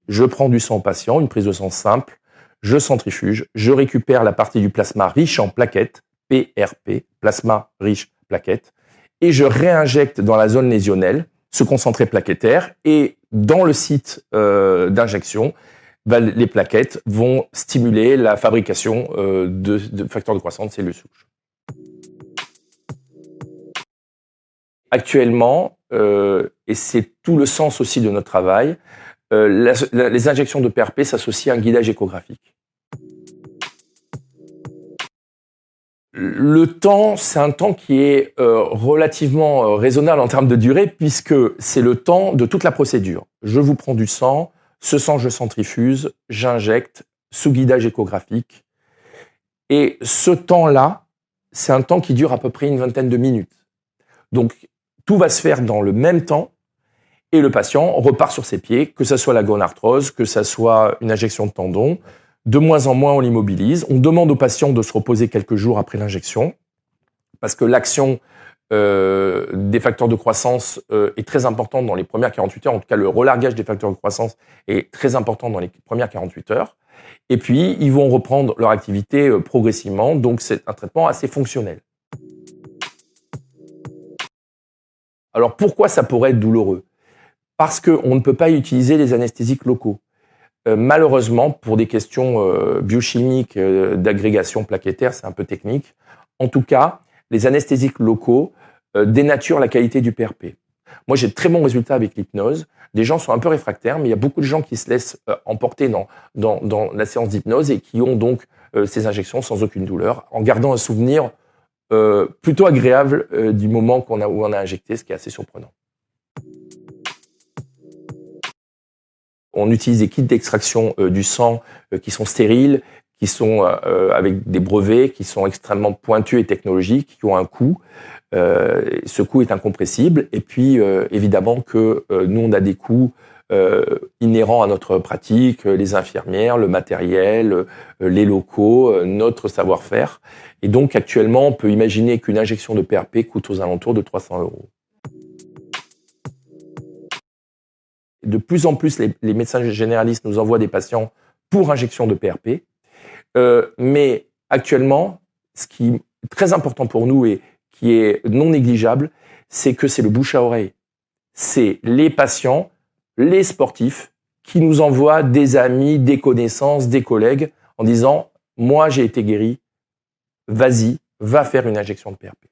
je prends du sang au patient, une prise de sang simple, je centrifuge, je récupère la partie du plasma riche en plaquettes, PRP, plasma riche plaquettes, et je réinjecte dans la zone lésionnelle ce concentré plaquettaire, et dans le site d'injection, les plaquettes vont stimuler la fabrication de facteurs de croissance de cellules souches. Actuellement, et c'est tout le sens aussi de notre travail, les injections de PRP s'associent à un guidage échographique. Le temps, c'est un temps qui est relativement raisonnable en termes de durée, puisque c'est le temps de toute la procédure. Je vous prends du sang, ce sang je centrifuse, j'injecte sous guidage échographique. Et ce temps-là, c'est un temps qui dure à peu près une vingtaine de minutes. Donc, tout va se faire dans le même temps et le patient repart sur ses pieds, que ce soit la gonarthrose, que ce soit une injection de tendon. De moins en moins, on l'immobilise. On demande au patient de se reposer quelques jours après l'injection parce que l'action des facteurs de croissance est très importante dans les premières 48 heures. En tout cas, le relargage des facteurs de croissance est très important dans les premières 48 heures. Et puis, ils vont reprendre leur activité progressivement. Donc, c'est un traitement assez fonctionnel. Alors, pourquoi ça pourrait être douloureux? Parce qu'on ne peut pas utiliser les anesthésiques locaux. Malheureusement, pour des questions biochimiques, d'agrégation plaquettaire, c'est un peu technique. En tout cas, les anesthésiques locaux dénaturent la qualité du PRP. Moi, j'ai de très bons résultats avec l'hypnose. Les gens sont un peu réfractaires, mais il y a beaucoup de gens qui se laissent emporter dans la séance d'hypnose et qui ont donc ces injections sans aucune douleur, en gardant un souvenir plutôt agréable du moment où on a injecté, ce qui est assez surprenant. On utilise des kits d'extraction du sang qui sont stériles, qui sont avec des brevets, qui sont extrêmement pointus et technologiques, qui ont un coût. Ce coût est incompressible. Et puis, évidemment que nous, on a des coûts inhérents à notre pratique, les infirmières, le matériel, les locaux, notre savoir-faire. Et donc, actuellement, on peut imaginer qu'une injection de PRP coûte aux alentours de 300 €. De plus en plus, les médecins généralistes nous envoient des patients pour injection de PRP. Mais actuellement, ce qui est très important pour nous et qui est non négligeable, c'est que c'est le bouche à oreille. C'est les patients, les sportifs qui nous envoient des amis, des connaissances, des collègues en disant « Moi, j'ai été guéri, vas-y, va faire une injection de PRP ».